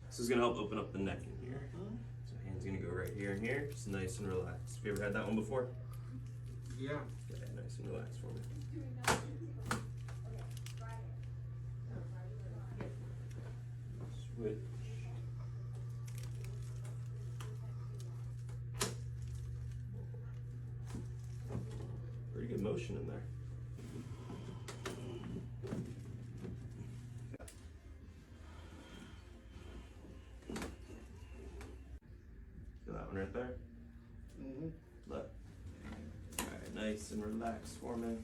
This is gonna help open up the neck in here. So hand's gonna go right here and here, just nice and relaxed. Have you ever had that one before? Yeah. Okay, nice and relaxed for me. Switch. Pretty good motion in there. Feel that one right there? Mm-hmm. Left. Alright, nice and relaxed for me.